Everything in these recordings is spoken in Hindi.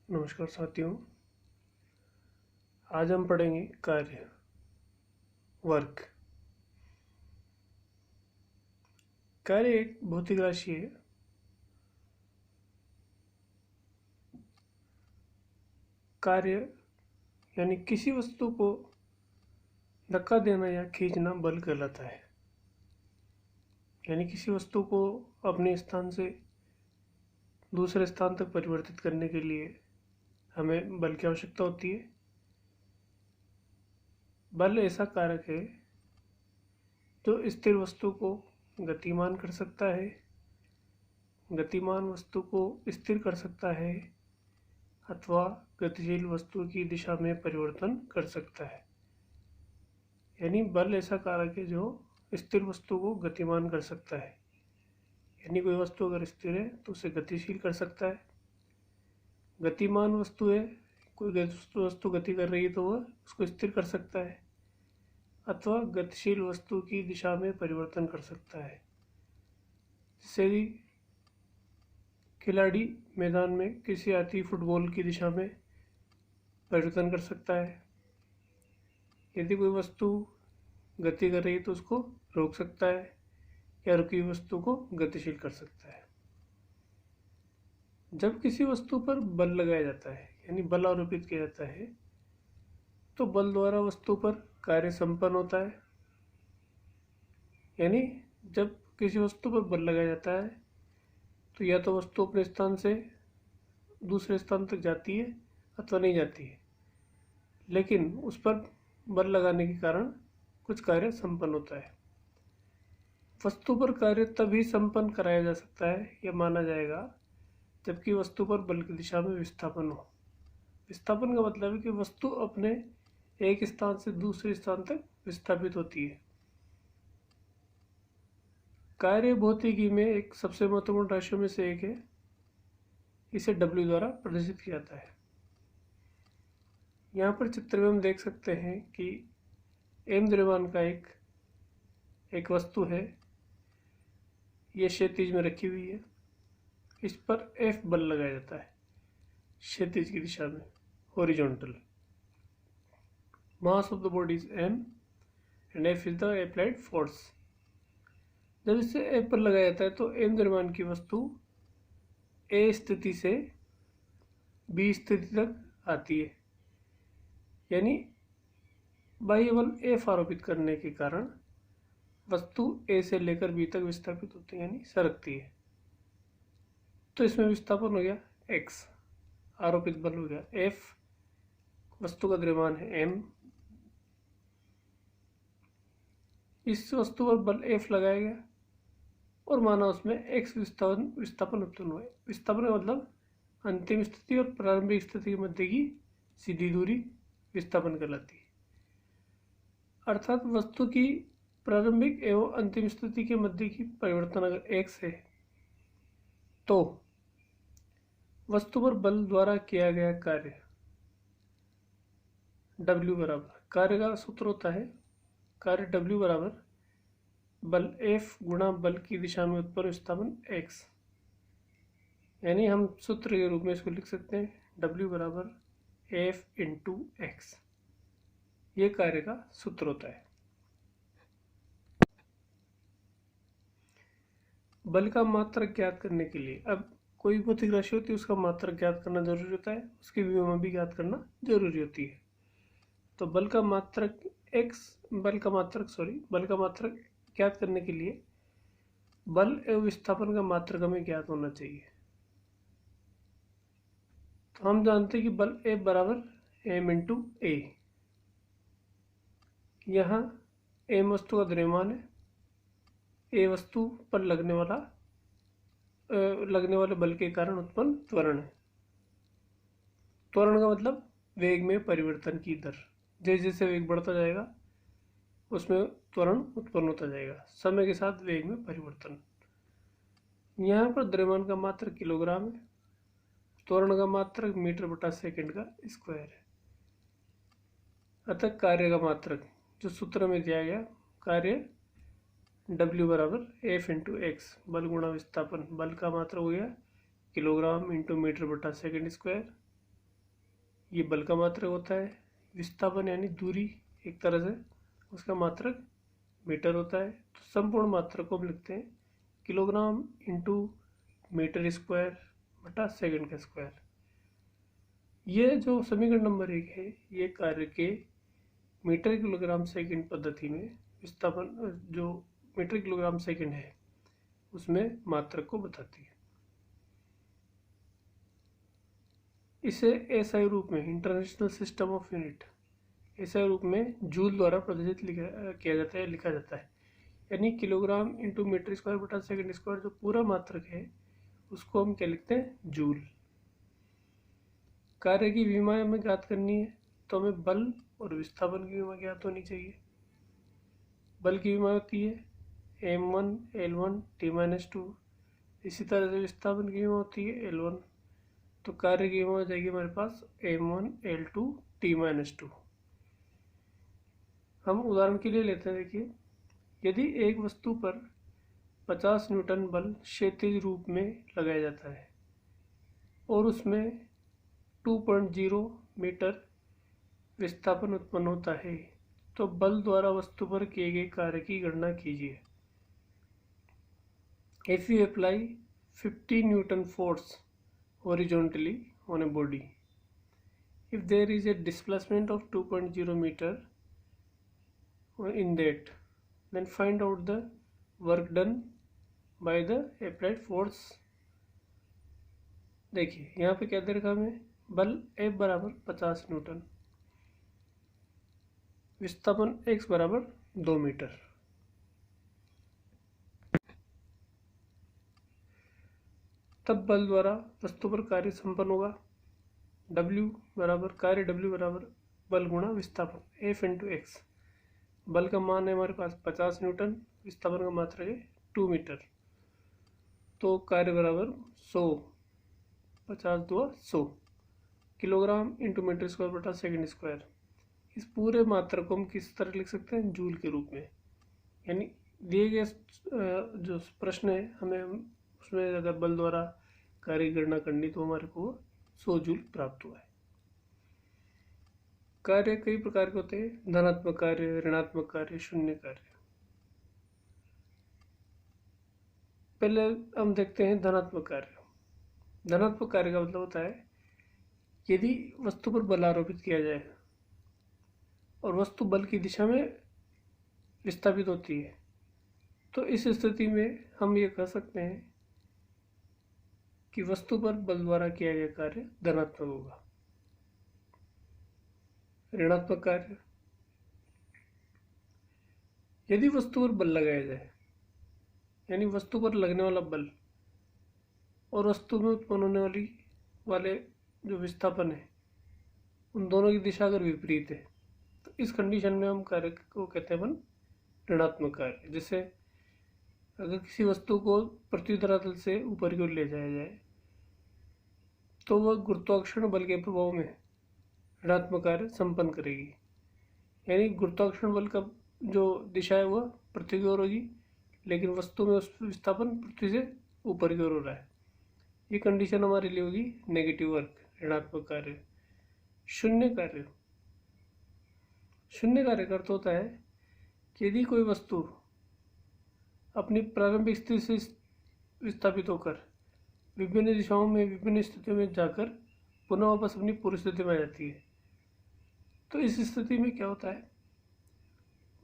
नमस्कार साथियों। आज हम पढ़ेंगे कार्य वर्क। कार्य एक भौतिक राशि है। कार्य यानी किसी वस्तु को धक्का देना या खींचना बल कहलाता है। यानी किसी वस्तु को अपने स्थान से दूसरे स्थान तक परिवर्तित करने के लिए हमें बल की आवश्यकता होती है। बल ऐसा कारक है जो स्थिर वस्तु को गतिमान कर सकता है, गतिमान वस्तु को स्थिर कर सकता है अथवा गतिशील वस्तु की दिशा में परिवर्तन कर सकता है। यानी बल ऐसा कारक है जो स्थिर वस्तु को गतिमान कर सकता है। यानी कोई वस्तु अगर स्थिर है तो उसे गतिशील कर सकता है। गतिमान वस्तु है, कोई वस्तु गति कर रही है तो वह उसको स्थिर कर सकता है अथवा गतिशील वस्तु की दिशा में परिवर्तन कर सकता है। जैसे कि खिलाड़ी मैदान में किसी आती फुटबॉल की दिशा में परिवर्तन कर सकता है। यदि कोई वस्तु गति कर रही है तो उसको रोक सकता है या रुकी हुई वस्तु को गतिशील कर सकता है। जब किसी वस्तु पर बल लगाया जाता है यानी बल आरोपित किया जाता है तो बल द्वारा वस्तु पर कार्य संपन्न होता है। यानी जब किसी वस्तु पर बल लगाया जाता है तो या तो वस्तु अपने स्थान से दूसरे स्थान तक जाती है अथवा नहीं जाती है, लेकिन उस पर बल लगाने के कारण कुछ कार्य संपन्न होता है। वस्तु पर कार्य तभी संपन्न कराया जा सकता है या माना जाएगा जबकि वस्तु पर बल की दिशा में विस्थापन हो। विस्थापन का मतलब है कि वस्तु अपने एक स्थान से दूसरे स्थान तक विस्थापित होती है। कार्य भौतिकी में एक सबसे महत्वपूर्ण राशियों में से एक है। इसे W द्वारा प्रदर्शित किया जाता है। यहाँ पर चित्र में हम देख सकते हैं कि M द्रव्यमान का एक वस्तु है। ये क्षैतिज में रखी हुई है। इस पर F बल लगाया जाता है क्षैतिज की दिशा में, horizontal. Mass of the body is M and F is the applied force. जब इसे F पर लगाया जाता है तो M द्रव्यमान की वस्तु A स्थिति से B स्थिति तक आती है। यानी बाह्य बल F आरोपित करने के कारण वस्तु A से लेकर B तक विस्थापित होती है यानी सरकती है। तो इसमें विस्थापन हो गया X, आरोपित बल हो गया F, वस्तु का द्रव्यमान है M। इस वस्तु पर बल F लगाया गया और माना उसमें X विस्थापन उत्पन्न हुआ। विस्थापन का मतलब अंतिम स्थिति और प्रारंभिक स्थिति के मध्य की सीधी दूरी विस्थापन कहलाती है। अर्थात वस्तु की प्रारंभिक एवं अंतिम स्थिति के मध्य की परिवर्तन अगर X है तो वस्तु पर बल द्वारा किया गया कार्य W बराबर, कार्य का सूत्र होता है कार्य W बराबर बल F गुणा बल की दिशा में उत्पन्न विस्थापन X। यानी हम सूत्र के रूप में इसको लिख सकते हैं W बराबर F इंटू X। ये कार्य का सूत्र होता है। बल का मात्रक ज्ञात करने के लिए अब कोई भौतिक राशि होती है उसका मात्रक ज्ञात करना जरूरी होता है, उसकी विभव भी ज्ञात करना जरूरी होती है। तो बल का मात्रक ज्ञात करने के लिए बल एवं विस्थापन का मात्रक हमें ज्ञात होना चाहिए। तो हम जानते हैं कि बल F बराबर M इंटू A। यहाँ M वस्तु का द्रव्यमान है, A वस्तु पर लगने वाले बल के कारण उत्पन्न त्वरण है। त्वरण का मतलब वेग में परिवर्तन की दर। जैसे जैसे वेग बढ़ता जाएगा उसमें त्वरण उत्पन्न होता जाएगा, समय के साथ वेग में परिवर्तन। यहाँ पर द्रव्यमान का मात्रक किलोग्राम है, त्वरण का मात्रक मीटर बटा सेकंड का स्क्वायर है। अतः कार्य का मात्रक जो सूत्र में दिया गया, कार्य W बराबर F इंटू X, बल गुणा विस्थापन। बल का मात्रक हो गया किलोग्राम इंटू मीटर बटा सेकंड स्क्वायर। ये बल का मात्रक होता है। विस्थापन यानी दूरी एक तरह से, उसका मात्रक मीटर होता है। तो संपूर्ण मात्रक को हम लिखते हैं किलोग्राम इंटू मीटर स्क्वायर बटा सेकंड का स्क्वायर। ये जो समीकरण नंबर 1 है, ये कार्य के मीटर किलोग्राम सेकंड पद्धति में विस्थापन जो मीटर किलोग्राम सेकंड है उसमें मात्रक को बताती है। इसे एसआई रूप में, international system of unit, SI रूप में जूल द्वारा प्रदर्शित किया जाता है, लिखा जाता है। यानी किलोग्राम इंटू मीटर स्क्वायर बटा सेकंड स्क्वायर जो पूरा मात्रक है उसको हम क्या लिखते हैं, जूल। कार्य की विमा हमें ज्ञात करनी है तो हमें बल और विस्थापन की विमा ज्ञात होनी चाहिए। बल की विमा होती है m1 l1 t-2। इसी तरह से विस्थापन की विमा होती है l1। तो कार्य की विमा हो जाएगी हमारे पास m1 l2 t-2। हम उदाहरण के लिए लेते हैं, देखिए यदि एक वस्तु पर 50 न्यूटन बल क्षैतिज रूप में लगाया जाता है और उसमें 2.0 मीटर विस्थापन उत्पन्न होता है, तो बल द्वारा वस्तु पर किए गए कार्य की गणना कीजिए। If you apply 50 Newton force horizontally on a body, if there is a displacement of 2.0 meter in that, then find out the work done by the applied force। देखिए यहाँ पे क्या दे रखा हमें, बल F बराबर 50 न्यूटन, विस्थापन x बराबर 2 मीटर। तब बल द्वारा वस्तु पर कार्य संपन्न होगा। W बराबर कार्य W बराबर बल गुणा विस्थापन F इंटू एक्स। बल का मान है हमारे पास 50 न्यूटन, विस्थापन का मात्रक है 2 मीटर। तो कार्य बराबर 100, 50 2 100 किलोग्राम इंटू मीटर स्क्वायर बटा सेकंड स्क्वायर। इस पूरे मात्रक को हम किस तरह लिख सकते हैं, जूल के रूप में। यानी दिए गए जो प्रश्न है हमें उसमें अगर बल द्वारा कार्य गणना करनी तो हमारे को 100 जूल प्राप्त हुआ है। कार्य कई प्रकार के होते हैं, धनात्मक कार्य, ऋणात्मक कार्य, शून्य कार्य। पहले हम देखते हैं धनात्मक कार्य। धनात्मक कार्य का मतलब होता है यदि वस्तु पर बल आरोपित किया जाए और वस्तु बल की दिशा में विस्थापित होती है, तो इस स्थिति में हम ये कह सकते हैं कि वस्तु पर बल द्वारा किया गया कार्य धनात्मक होगा। ऋणात्मक कार्य, यदि वस्तु पर बल लगाया जाए, यानी वस्तु पर लगने वाला बल और वस्तु में उत्पन्न होने वाले जो विस्थापन है उन दोनों की दिशा अगर विपरीत है, तो इस कंडीशन में हम कार्य को कहते हैं अपन ऋणात्मक कार्य। जैसे अगर किसी वस्तु को पृथ्वी धरातल से ऊपर की ओर ले जाया जाए तो वह गुरुत्वाकर्षण बल के प्रभाव में ऋणात्मक कार्य संपन्न करेगी। यानी गुरुत्वाकर्षण बल का जो दिशा है वह पृथ्वी की ओर होगी, लेकिन वस्तु में उस विस्थापन पृथ्वी से ऊपर की ओर हो रहा है। ये कंडीशन हमारे लिए होगी नेगेटिव वर्क, ऋणात्मक कार्य। शून्य कार्य, शून्य कार्य का अर्थ होता है कि यदि कोई वस्तु अपनी प्रारंभिक स्थिति से विस्थापित होकर विभिन्न दिशाओं में विभिन्न स्थितियों में जाकर पुनः वापस अपनी पूर्व स्थिति में आ जाती है, तो इस स्थिति में क्या होता है,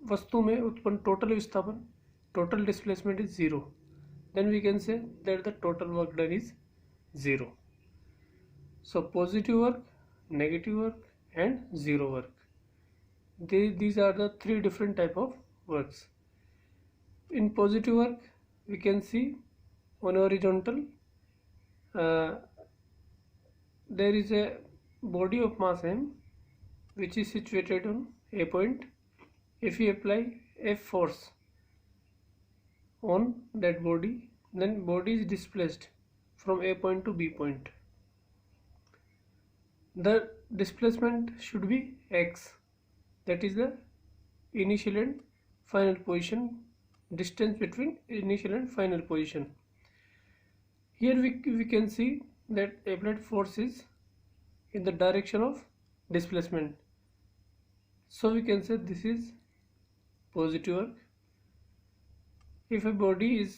वस्तु में उत्पन्न टोटल विस्थापन, total displacement is 0। Then we can say that the total work done is 0। So positive work, negative work and zero work. These are the three different type of works. In positive work, we can see on horizontal there is a body of mass m which is situated on a point. If we apply F force on that body, then body is displaced from A point to B point. The displacement should be x, that is the initial and final position, distance between initial and final position. Here we can see that applied force is in the direction of displacement. So we can say this is positive work. If a body is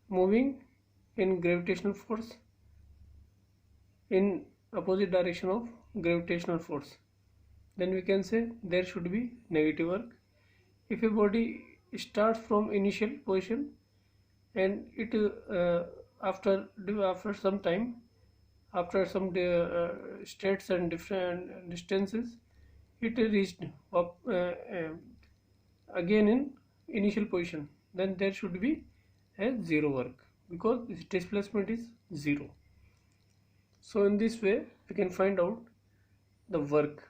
moving in gravitational force in opposite direction of gravitational force, then we can say there should be negative work. If a body starts from initial position and it after some time, after some states and different distances, it reached up again in initial position, then there should be a zero work because its displacement is zero. So in this way we can find out the work.